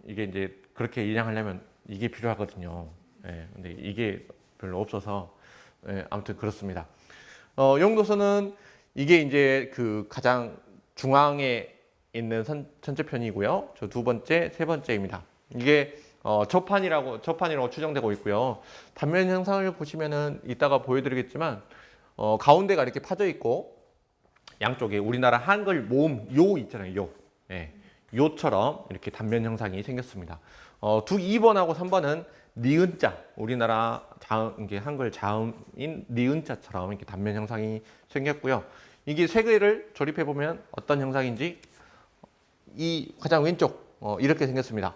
이게 이제 그렇게 인양하려면 이게 필요하거든요. 근데 이게 별로 없어서 아무튼 그렇습니다. 영도선은 이게 이제 그 가장 중앙에 있는 선체편이고요. 저 두 번째, 세 번째입니다. 이게 저판이라고 추정되고 있고요. 단면 형상을 보시면은 이따가 보여드리겠지만 가운데가 이렇게 파져 있고 양쪽에 우리나라 한글 모음 요 있잖아요. 요. 요처럼 이렇게 단면 형상이 생겼습니다. 2번하고 3번은 니은자, 우리나라 한글 자음인 니은자처럼 이렇게 단면 형상이 생겼고요. 이게 세 개를 조립해 보면 어떤 형상인지 이 가장 왼쪽 이렇게 생겼습니다.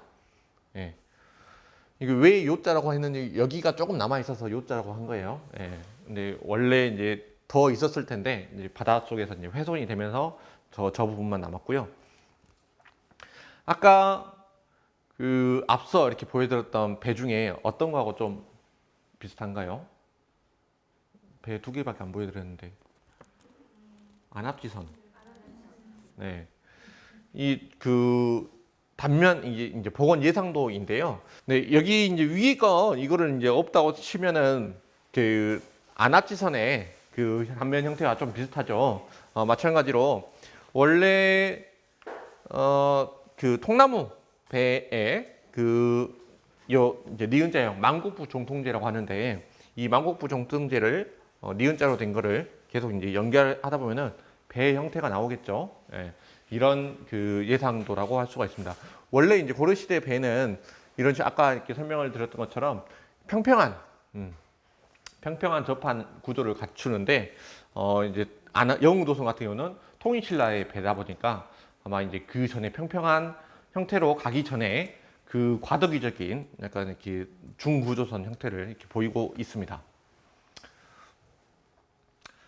이게 왜 요자라고 했는지 여기가 조금 남아 있어서 요자라고 한 거예요. 근데 원래 이제 더 있었을 텐데 이제 바닷속에서 이제 훼손이 되면서 저 부분만 남았고요. 아까 그 앞서 이렇게 보여드렸던 배 중에 어떤 거하고 좀 비슷한가요? 배 두 개밖에 안 보여드렸는데 안압지선. 네, 이 그 단면 이제 복원 예상도인데요. 네, 여기 이제 위가 이거를 이제 없다고 치면은 그 안압지선의 그 단면 형태와 좀 비슷하죠. 마찬가지로 원래 그 통나무 배에 이제 니은자형 만국부 종통제라고 하는데 이 만국부 종통제를 니은자로 된 거를 계속 이제 연결하다 보면은 배 형태가 나오겠죠. 이런 그 예상도라고 할 수가 있습니다. 원래 이제 고려시대 배는 이런 아까 이렇게 설명을 드렸던 것처럼 평평한 접한 구조를 갖추는데 이제 영흥도선 같은 경우는 통일신라의 배다 보니까 아마 이제 그 전에 평평한 형태로 가기 전에 그 과도기적인 약간 이렇게 중구조선 형태를 이렇게 보이고 있습니다.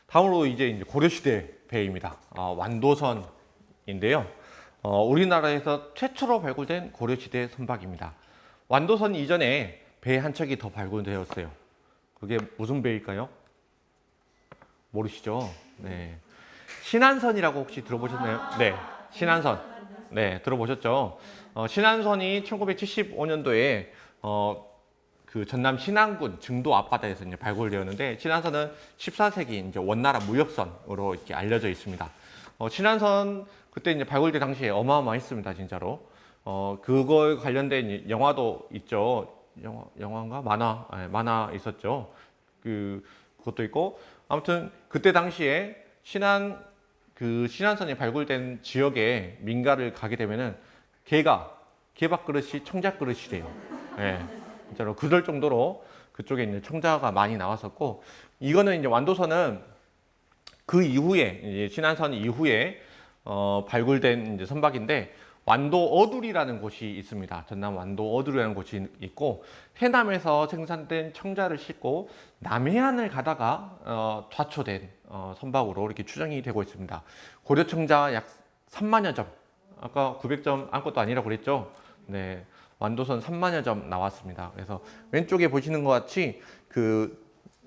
다음으로 이제 고려시대 배입니다. 완도선인데요. 우리나라에서 최초로 발굴된 고려시대 선박입니다. 완도선 이전에 배 한 척이 더 발굴되었어요. 그게 무슨 배일까요? 모르시죠? 네. 신안선이라고 혹시 들어보셨나요? 네. 신안선. 네, 들어보셨죠? 신안선이 1975년도에 그 전남 신안군 증도 앞바다에서 이제 발굴되었는데, 신안선은 14세기 이제 원나라 무역선으로 이렇게 알려져 있습니다. 신안선 그때 이제 발굴될 당시에 어마어마했습니다, 진짜로. 그거에 관련된 영화도 있죠. 영화인가? 만화, 네, 만화 있었죠. 그것도 있고, 아무튼 그때 당시에 신안선이 발굴된 지역에 민가를 가게 되면은 개밥 그릇이 청자 그릇이래요. 예, 진짜로 그럴 정도로 그쪽에 이제 청자가 많이 나왔었고, 이거는 이제 완도선은 그 이후에 이제 신안선 이후에 발굴된 이제 선박인데, 완도 어두리라는 곳이 있습니다. 전남 완도 어두리라는 곳이 있고, 해남에서 생산된 청자를 싣고 남해안을 가다가 좌초된 선박으로 이렇게 추정이 되고 있습니다. 고려 청자 약 3만여 점. 아까 900점 아무것도 아니라고 그랬죠. 네, 완도선 3만여 점 나왔습니다. 그래서 왼쪽에 보시는 것 같이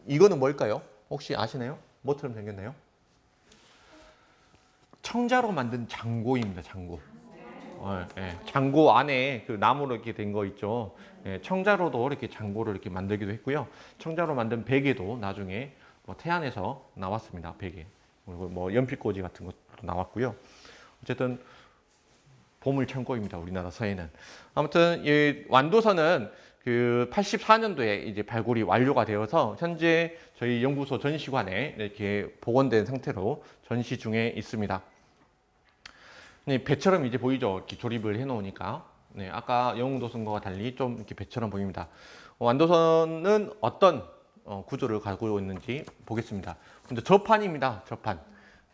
이거는 뭘까요? 혹시 아시나요? 뭐처럼 생겼나요? 청자로 만든 장고입니다. 장고. 예, 장고 안에 그 나무로 이렇게 된 거 있죠. 예, 청자로도 이렇게 장고를 이렇게 만들기도 했고요. 청자로 만든 베개도 나중에 태안에서 나왔습니다. 베개. 그리고 연필꽂이 같은 것도 나왔고요. 어쨌든 보물창고입니다. 우리나라 서해는. 아무튼 이 완도선은 그 84년도에 이제 발굴이 완료가 되어서 현재 저희 연구소 전시관에 이렇게 복원된 상태로 전시 중에 있습니다. 네, 배처럼 이제 보이죠? 이렇게 조립을 해 놓으니까. 네, 아까 영흥도선과 달리 좀 이렇게 배처럼 보입니다. 완도선은 어떤 구조를 가지고 있는지 보겠습니다. 먼저 저판입니다. 저판.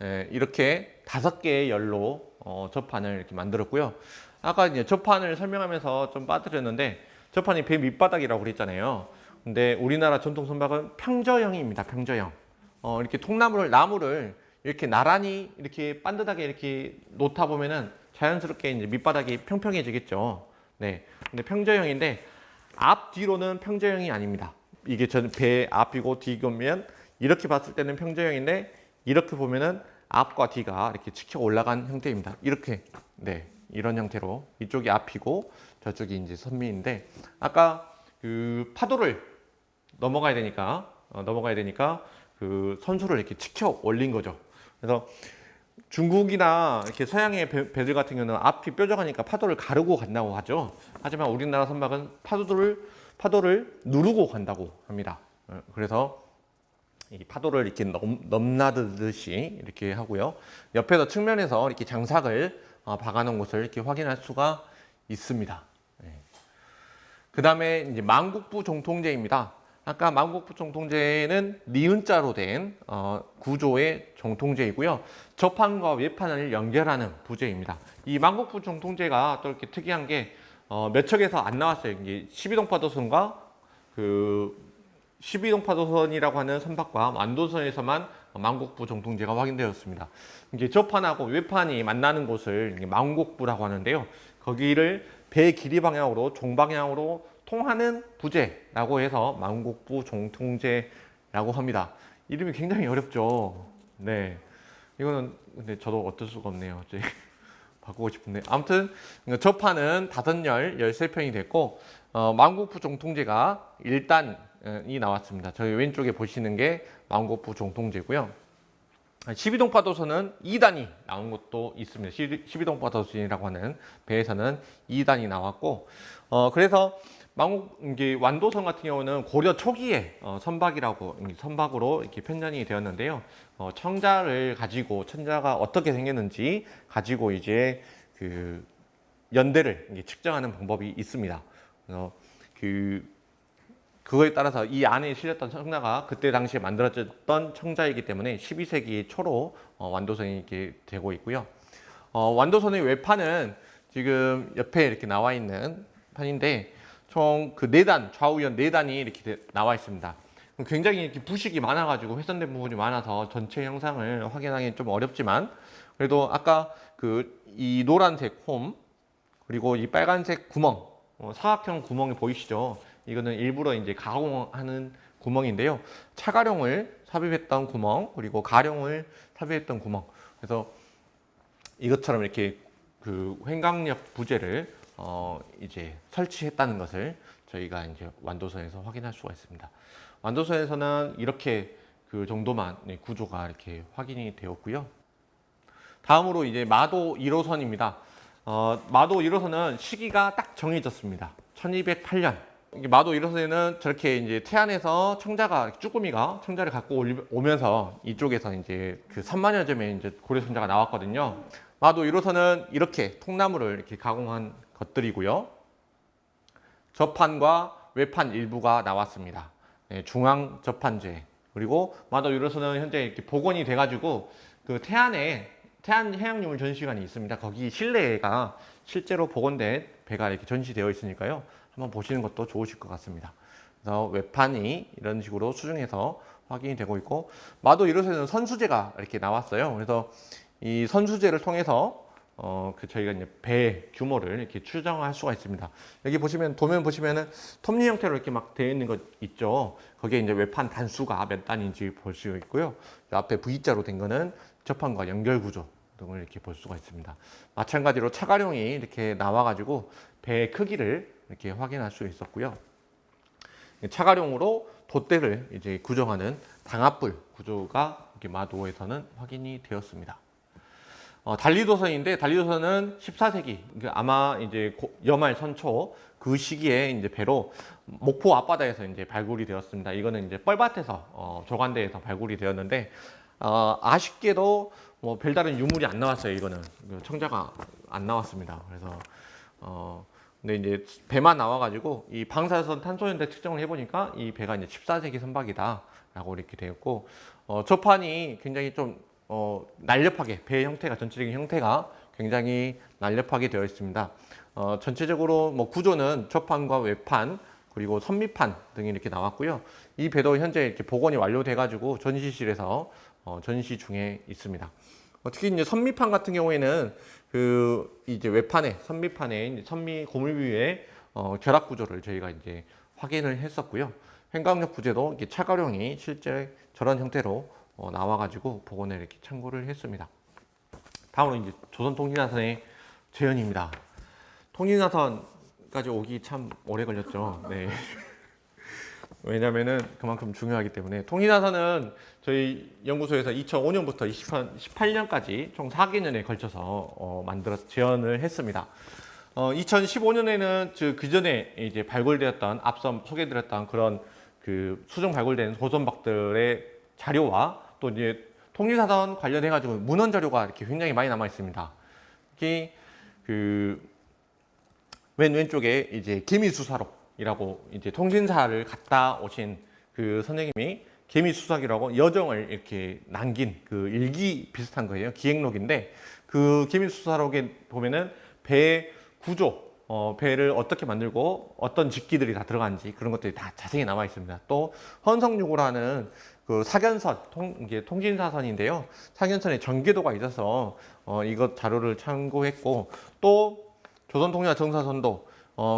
예, 이렇게 5개의 열로 저판을 이렇게 만들었고요. 아까 이제 저판을 설명하면서 좀 빠뜨렸는데, 저판이 배 밑바닥이라고 그랬잖아요. 근데 우리나라 전통 선박은 평저형입니다. 평저형. 이렇게 나무를 이렇게 나란히 이렇게 반듯하게 이렇게 놓다 보면은 자연스럽게 이제 밑바닥이 평평해지겠죠. 네. 근데 평저형인데, 앞뒤로는 평저형이 아닙니다. 이게 배 앞이고 뒤면 이렇게 봤을 때는 평저형인데, 이렇게 보면은 앞과 뒤가 이렇게 치켜 올라간 형태입니다. 이렇게. 네. 이런 형태로 이쪽이 앞이고 저쪽이 이제 선미인데, 아까 그 파도를 넘어가야 되니까 그 선수를 이렇게 치켜 올린 거죠. 그래서 중국이나 이렇게 서양의 배들 같은 경우는 앞이 뾰족하니까 파도를 가르고 간다고 하죠. 하지만 우리나라 선박은 파도를 누르고 간다고 합니다. 그래서 이 파도를 이렇게 넘나드듯이 이렇게 하고요. 옆에서 측면에서 이렇게 장삭을 박아놓은 것을 이렇게 확인할 수가 있습니다. 그 다음에 이제 만국부 종통제입니다. 아까 만국부 종통제는 니은자로 된 구조의 종통제이고요. 저판과 외판을 연결하는 부제입니다. 이 만국부 종통제가 또 이렇게 특이한 게 몇 척에서 안 나왔어요. 이게 12동파도선과 그 12동파도선이라고 하는 선박과 완도선에서만 만국부 종통제가 확인되었습니다. 이게 저판하고 외판이 만나는 곳을 만국부라고 하는데요. 거기를 배 길이 방향으로 종방향으로 통하는 부제라고 해서 만국부 종통제라고 합니다. 이름이 굉장히 어렵죠. 네, 이거는 근데 저도 어쩔 수가 없네요. 바꾸고 싶은데, 아무튼 저판은 5열 13평이 됐고, 만국부 종통제가 1단이 나왔습니다. 저희 왼쪽에 보시는 게 만국부 종통제고요. 12동파도선은 2단이 나온 것도 있습니다. 12동파도선이라고 하는 배에서는 2단이 나왔고, 그래서 이게 완도선 같은 경우는 고려 초기에 선박으로 이렇게 편찬이 되었는데요. 청자가 어떻게 생겼는지 가지고 이제 그 연대를 측정하는 방법이 있습니다. 그거에 따라서 이 안에 실렸던 청자가 그때 당시에 만들어졌던 청자이기 때문에 12세기 초로 완도선이 이렇게 되고 있고요. 완도선의 외판은 지금 옆에 이렇게 나와 있는 판인데, 총 그 4단, 좌우연 4단이 이렇게 나와 있습니다. 굉장히 이렇게 부식이 많아가지고 훼손된 부분이 많아서 전체 형상을 확인하기 좀 어렵지만, 그래도 아까 이 노란색 홈, 그리고 이 빨간색 구멍, 사각형 구멍이 보이시죠? 이거는 일부러 이제 가공하는 구멍인데요. 차가룡을 삽입했던 구멍, 그리고 가룡을 삽입했던 구멍. 그래서 이것처럼 이렇게 그 횡강력 부재를 이제 설치했다는 것을 저희가 이제 완도선에서 확인할 수가 있습니다. 완도선에서는 이렇게 그 정도만 구조가 이렇게 확인이 되었고요. 다음으로 이제 마도 1호선입니다. 마도 1호선은 시기가 딱 정해졌습니다. 1208년. 마도 1호선에는 저렇게 이제 태안에서 쭈꾸미가 청자를 갖고 오면서 이쪽에서 이제 그 3만여 점의 이제 고래청자가 나왔거든요. 마도 1호선은 이렇게 통나무를 이렇게 가공한 것들이고요. 접판과 외판 일부가 나왔습니다. 네, 중앙 접판재. 그리고 마도 1호선은 현재 이렇게 복원이 돼가지고 그 태안에 태안 해양유물 전시관이 있습니다. 거기 실내가 실제로 복원된 배가 이렇게 전시되어 있으니까요. 한번 보시는 것도 좋으실 것 같습니다. 그래서 외판이 이런 식으로 수중에서 확인이 되고 있고, 마도 1호선에는 선수제가 이렇게 나왔어요. 그래서 이 선수제를 통해서 저희가 이제 배 규모를 이렇게 추정할 수가 있습니다. 여기 보시면 도면 보시면은 톱니 형태로 이렇게 막 되어 있는 것 있죠. 거기에 이제 외판 단수가 몇 단인지 볼 수 있고요. 앞에 V자로 된 거는 접판과 연결 구조 등을 이렇게 볼 수가 있습니다. 마찬가지로 차가룡이 이렇게 나와가지고 배의 크기를 이렇게 확인할 수 있었고요. 차가룡으로 돛대를 이제 구정하는 당압불 구조가 이렇게 마도에서는 확인이 되었습니다. 달리도선인데, 달리도선은 14세기 아마 이제 여말 선초 그 시기에 이제 배로 목포 앞바다에서 이제 발굴이 되었습니다. 이거는 이제 뻘밭에서 조간대에서 발굴이 되었는데, 아쉽게도 뭐 별다른 유물이 안 나왔어요. 이거는 청자가 안 나왔습니다. 그래서 근데 이제 배만 나와가지고 이 방사선 탄소연대 측정을 해보니까 이 배가 이제 14세기 선박이다라고 이렇게 되었고, 접판이 굉장히 좀 날렵하게, 배 형태가, 전체적인 형태가 굉장히 날렵하게 되어 있습니다. 전체적으로 뭐 구조는 접판과 외판 그리고 선미판 등이 이렇게 나왔고요. 이 배도 현재 이렇게 복원이 완료돼 가지고 전시실에서 전시 중에 있습니다. 특히 이제 선미판 같은 경우에는 그 이제 외판에, 선미판에 이제 선미 고물 위에 결합 구조를 저희가 이제 확인을 했었고요. 횡강력 부재도 이렇게 차가룡이 실제 저런 형태로 나와가지고 복원에 이렇게 참고를 했습니다. 다음으로 이제 조선통신사선의 재현입니다. 통신사선까지 오기 참 오래 걸렸죠. 네. 왜냐면은 그만큼 중요하기 때문에. 통신사선은 저희 연구소에서 2005년부터 2018년까지 총 4개년에 걸쳐서 재현을 했습니다. 2015년에는 그 전에 이제 발굴되었던, 앞서 소개드렸던 그런 그 수중 발굴된 고선박들의 자료와 또 이제 통신사선 관련해 가지고 문헌 자료가 이렇게 굉장히 많이 남아 있습니다. 특히 그 왼쪽에 이제 개미수사록이라고 이제 통신사를 갔다 오신 그 선생님이 개미수사기라고 여정을 이렇게 남긴 그 일기 비슷한 거예요. 기행록인데, 그 개미수사록에 보면은 배 구조, 배를 어떻게 만들고 어떤 직기들이 다 들어간지 그런 것들이 다 자세히 남아 있습니다. 또 헌성유고라는 그 사견선, 이게 통신사선인데요. 사견선에 전개도가 있어서 이것 자료를 참고했고, 또 조선통신사 정사선도,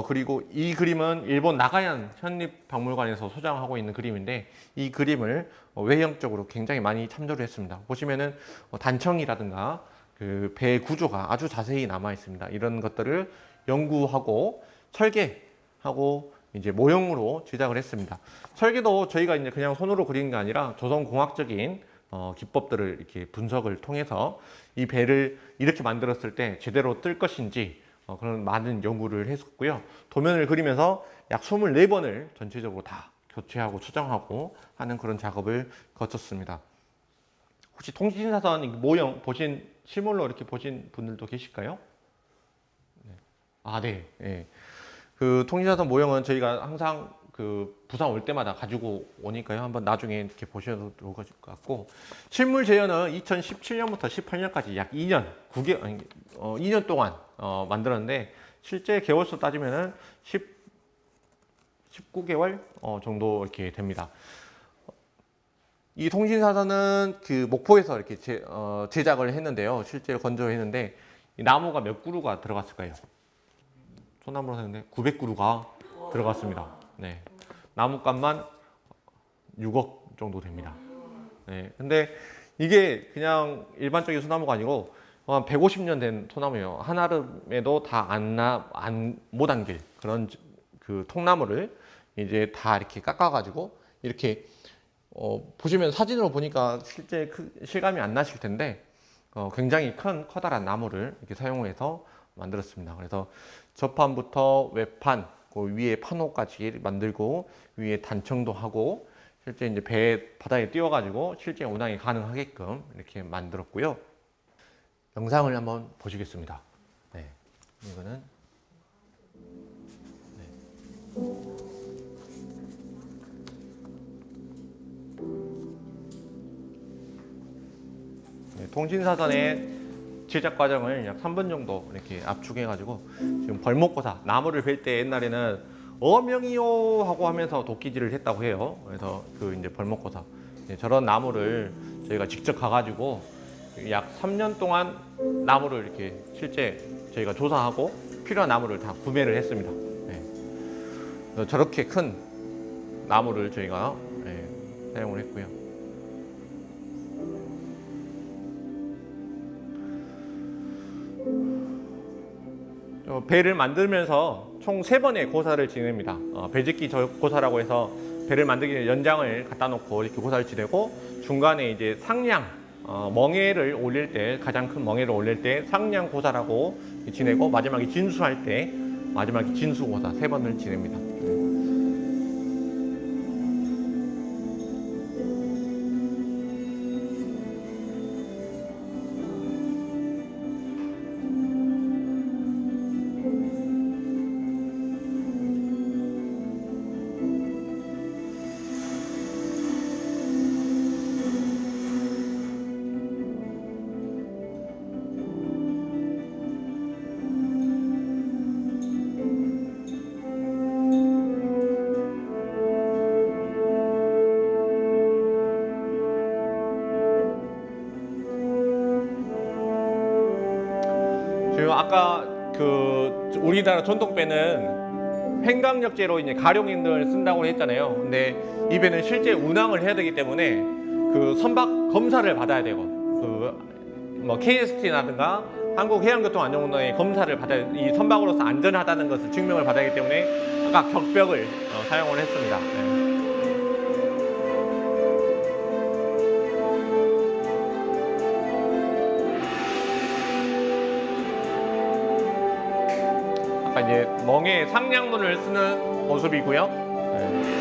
그리고 이 그림은 일본 나가얀 현립박물관에서 소장하고 있는 그림인데, 이 그림을 외형적으로 굉장히 많이 참조를 했습니다. 보시면은 단청이라든가 그 배 구조가 아주 자세히 남아 있습니다. 이런 것들을 연구하고 설계하고 이제 모형으로 제작을 했습니다. 설계도 저희가 이제 그냥 손으로 그리는 게 아니라 조선공학적인 기법들을 이렇게 분석을 통해서 이 배를 이렇게 만들었을 때 제대로 뜰 것인지 그런 많은 연구를 했었고요. 도면을 그리면서 약 24번을 전체적으로 다 교체하고 수정하고 하는 그런 작업을 거쳤습니다. 혹시 통신사선 모형 실물로 이렇게 보신 분들도 계실까요? 네. 아, 네. 네. 그 통신사선 모형은 저희가 항상 그 부산 올 때마다 가지고 오니까요. 한번 나중에 이렇게 보셔도 좋을 것 같고, 실물 재현은 2017년부터 18년까지 약 2년, 2년 동안 만들었는데, 실제 개월수 따지면은 19개월 정도 이렇게 됩니다. 이 통신사선은 그 목포에서 이렇게 제작을 했는데요. 실제로 건조했는데, 이 나무가 몇 그루가 들어갔을까요? 소나무로 했는데 900그루가 들어갔습니다. 네. 나무값만 6억 정도 됩니다. 네. 근데 이게 그냥 일반적인 소나무가 아니고 한 150년 된 소나무예요. 한아름에도 다 못 안길 그런 그 통나무를 이제 다 이렇게 깎아가지고 이렇게 보시면 사진으로 보니까 실제 실감이 안 나실 텐데 굉장히 커다란 나무를 이렇게 사용해서 만들었습니다. 그래서 저판부터 외판, 그 위에 판호까지 만들고 위에 단청도 하고 실제 이제 배 바다에 띄워가지고 실제 운항이 가능하게끔 이렇게 만들었고요. 영상을 한번 보시겠습니다. 네, 이거는 네, 통신사선의 제작 과정을 약 3분 정도 이렇게 압축해가지고 지금 벌목고사 나무를 벨 때 옛날에는 어명이요 하고 하면서 도끼질을 했다고 해요. 그래서 그 이제 벌목고사 저런 나무를 저희가 직접 가가지고 약 3년 동안 나무를 이렇게 실제 저희가 조사하고 필요한 나무를 다 구매를 했습니다. 네. 저렇게 큰 나무를 저희가 사용을 했고요. 배를 만들면서 총 3번의 고사를 지냅니다. 배짓기 고사라고 해서 배를 만들기 전에 연장을 갖다 놓고 이렇게 고사를 지내고 중간에 이제 상량 멍에를 올릴 때 가장 큰 멍에를 올릴 때 상량 고사라고 지내고 마지막에 진수할 때 마지막에 진수 고사 3번을 지냅니다. 지금 아까 그 우리나라 전통배는 횡강력제로 이제 가룡인을 쓴다고 했잖아요. 근데 이 배는 실제 운항을 해야 되기 때문에 그 선박 검사를 받아야 되고 그 뭐 KST라든가 한국해양교통안전공단의 검사를 받아야 이 선박으로서 안전하다는 것을 증명을 받아야 하기 때문에 아까 격벽을 사용을 했습니다. 네. 이제 멍에 상량문을 쓰는 모습이고요. 네.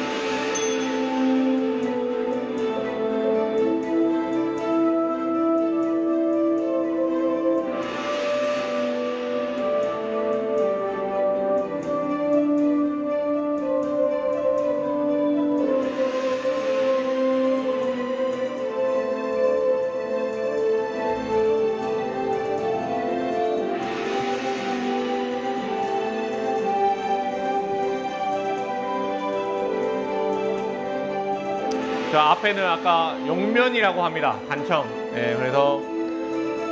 저 앞에는 아까 용면이라고 합니다. 단청. 네, 그래서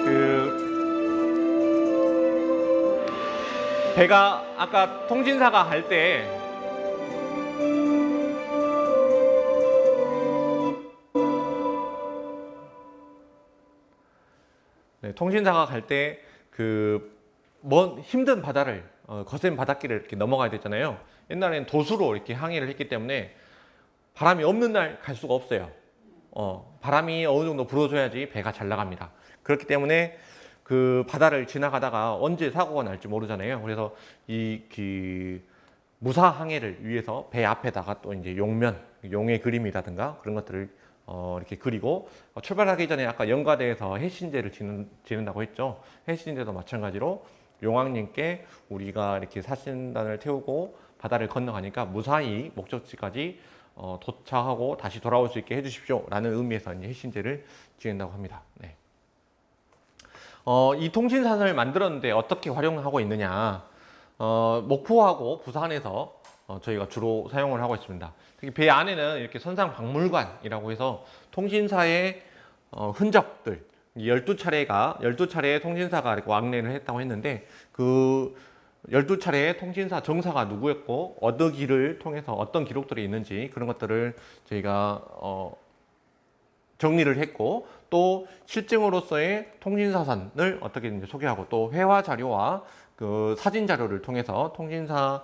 그 배가 아까 통신사가 갈 때 통신사가 갈 때 그 먼 힘든 바다를 거센 바닷길을 이렇게 넘어가야 되잖아요. 옛날에는 도수로 이렇게 항해를 했기 때문에 바람이 없는 날 갈 수가 없어요. 바람이 어느 정도 불어줘야지 배가 잘 나갑니다. 그렇기 때문에 그 바다를 지나가다가 언제 사고가 날지 모르잖아요. 그래서 그 무사 항해를 위해서 배 앞에다가 또 이제 용면, 용의 그림이라든가 그런 것들을 이렇게 그리고 출발하기 전에 아까 영가대에서 해신제를 지는다고 했죠. 해신제도 마찬가지로 용왕님께 우리가 이렇게 사신단을 태우고 바다를 건너가니까 무사히 목적지까지 도착하고 다시 돌아올 수 있게 해주십시오 라는 의미에서 이제 해신제를 지낸다고 합니다. 네. 이 통신사선을 만들었는데 어떻게 활용하고 있느냐, 목포하고 부산에서 저희가 주로 사용을 하고 있습니다. 특히 배 안에는 이렇게 선상박물관이라고 해서 통신사의 흔적들 12차례의 통신사가 이렇게 왕래를 했다고 했는데 그 12차례의 통신사 정사가 누구였고 어느 길을 통해서 어떤 기록들이 있는지 그런 것들을 저희가 정리를 했고, 또 실증으로서의 통신사선을 어떻게 이제 소개하고, 또 회화 자료와 그 사진 자료를 통해서 통신사를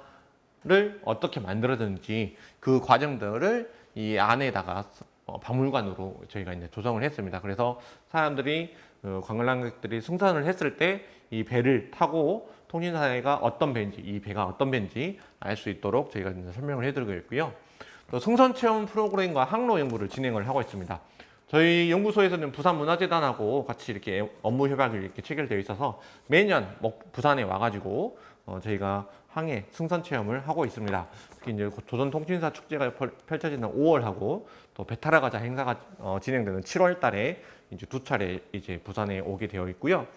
어떻게 만들어졌는지 그 과정들을 이 안에다가 박물관으로 저희가 이제 조성을 했습니다. 그래서 사람들이 관광객들이 승선을 했을 때 이 배를 타고 통신사가 어떤 배인지, 이 배가 어떤 배인지 알 수 있도록 저희가 이제 설명을 해드리고 있고요. 또 승선 체험 프로그램과 항로 연구를 진행을 하고 있습니다. 저희 연구소에서는 부산문화재단하고 같이 이렇게 업무 협약이 이렇게 체결되어 있어서 매년 부산에 와가지고 저희가 항해 승선 체험을 하고 있습니다. 특히 이제 조선통신사 축제가 펼쳐지는 5월하고 또 배 타러 가자 행사가 진행되는 7월 달에 이제 2차례 이제 부산에 오게 되어 있고요.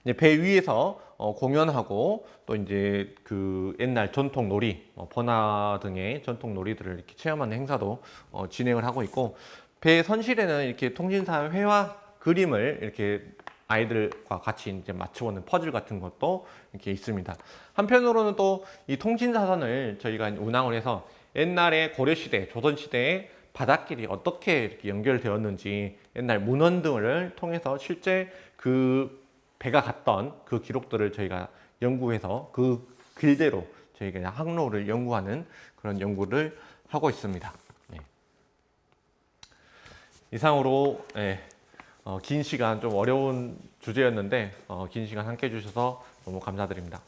이제 배 위에서 공연하고 또 이제 그 옛날 전통 놀이, 번화 등의 전통 놀이들을 이렇게 체험하는 행사도 진행을 하고 있고, 배 선실에는 이렇게 통신사 회화 그림을 이렇게 아이들과 같이 이제 맞춰보는 퍼즐 같은 것도 이렇게 있습니다. 한편으로는 또 이 통신사선을 저희가 운항을 해서 옛날에 고려시대, 조선시대에 바닷길이 어떻게 이렇게 연결되었는지 옛날 문헌 등을 통해서 실제 그 배가 갔던 그 기록들을 저희가 연구해서 그 길대로 저희가 항로를 연구하는 그런 연구를 하고 있습니다. 네. 이상으로 긴 시간, 좀 어려운 주제였는데 긴 시간 함께 해주셔서 너무 감사드립니다.